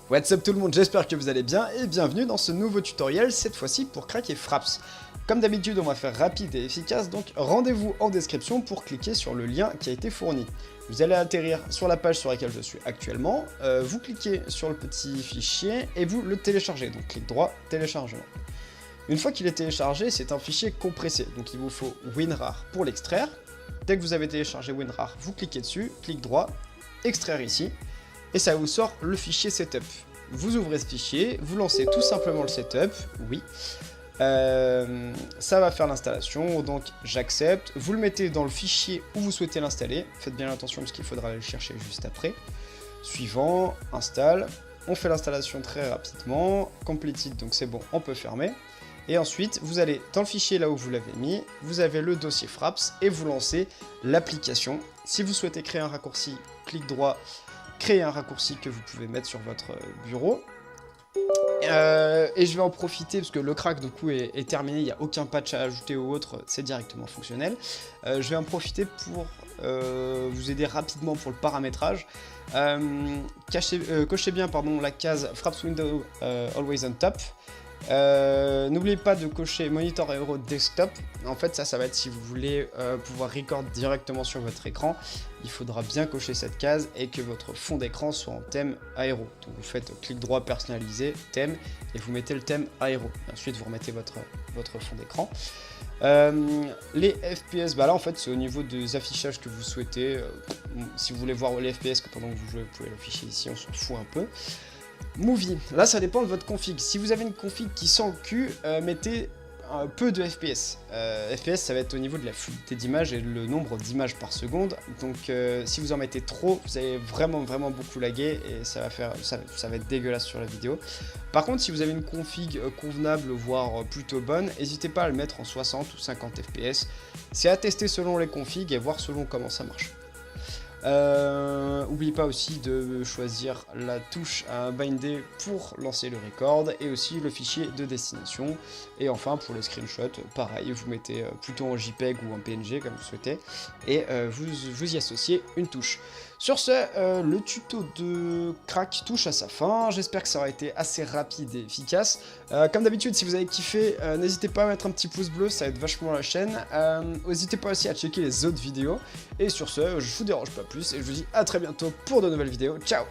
What's up tout le monde, j'espère que vous allez bien et bienvenue dans ce nouveau tutoriel, cette fois-ci pour craquer Fraps. Comme d'habitude, on va faire rapide et efficace, donc rendez-vous en description pour cliquer sur le lien qui a été fourni. Vous allez atterrir sur la page sur laquelle je suis actuellement, vous cliquez sur le petit fichier et vous le téléchargez, donc clic droit, téléchargement. Une fois qu'il est téléchargé, c'est un fichier compressé, donc il vous faut WinRAR pour l'extraire. Dès que vous avez téléchargé WinRAR, vous cliquez dessus, clic droit, extraire ici, et ça vous sort le fichier setup. Vous ouvrez ce fichier, vous lancez tout simplement le setup, oui. Ça va faire l'installation, donc j'accepte. Vous le mettez dans le fichier où vous souhaitez l'installer. Faites bien attention parce qu'il faudra aller le chercher juste après. Suivant, installe. On fait l'installation très rapidement. Completed, donc c'est bon, on peut fermer. Et ensuite, vous allez dans le fichier là où vous l'avez mis, vous avez le dossier Fraps et vous lancez l'application. Si vous souhaitez créer un raccourci, clic droit, créer un raccourci que vous pouvez mettre sur votre bureau. Et je vais en profiter parce que le crack du coup est terminé, il n'y a aucun patch à ajouter ou autre, c'est directement fonctionnel. Je vais en profiter pour vous aider rapidement pour le paramétrage. Cochez bien la case Fraps Window Always on Top. N'oubliez pas de cocher Monitor Aero Desktop. En fait ça va être si vous voulez pouvoir record directement sur votre écran. Il faudra bien cocher cette case et que votre fond d'écran soit en thème aéro. Donc vous faites clic droit personnaliser, thème, et vous mettez le thème aéro. Et ensuite vous remettez votre fond d'écran. Les FPS, bah là en fait c'est au niveau des affichages que vous souhaitez. Si vous voulez voir les FPS pendant que vous jouez, vous pouvez l'afficher ici, on s'en fout un peu. Movie, là ça dépend de votre config. Si vous avez une config qui sent le cul, mettez peu de FPS. FPS ça va être au niveau de la fluidité d'image et le nombre d'images par seconde. Donc si vous en mettez trop, vous allez vraiment beaucoup laguer et ça va être dégueulasse sur la vidéo. Par contre si vous avez une config convenable voire plutôt bonne, n'hésitez pas à le mettre en 60 ou 50 FPS. C'est à tester selon les configs et voir selon comment ça marche. N'oubliez pas aussi de choisir la touche à binder pour lancer le record et aussi le fichier de destination. Et enfin pour les screenshots, pareil, vous mettez plutôt en JPEG ou en PNG comme vous souhaitez et vous y associez une touche. Sur ce, le tuto de crack touche à sa fin. J'espère que ça aura été assez rapide et efficace. Comme d'habitude, si vous avez kiffé, n'hésitez pas à mettre un petit pouce bleu, ça aide vachement la chaîne. N'hésitez pas aussi à checker les autres vidéos. Et sur ce, je vous dérange pas plus et je vous dis à très bientôt pour de nouvelles vidéos. Ciao!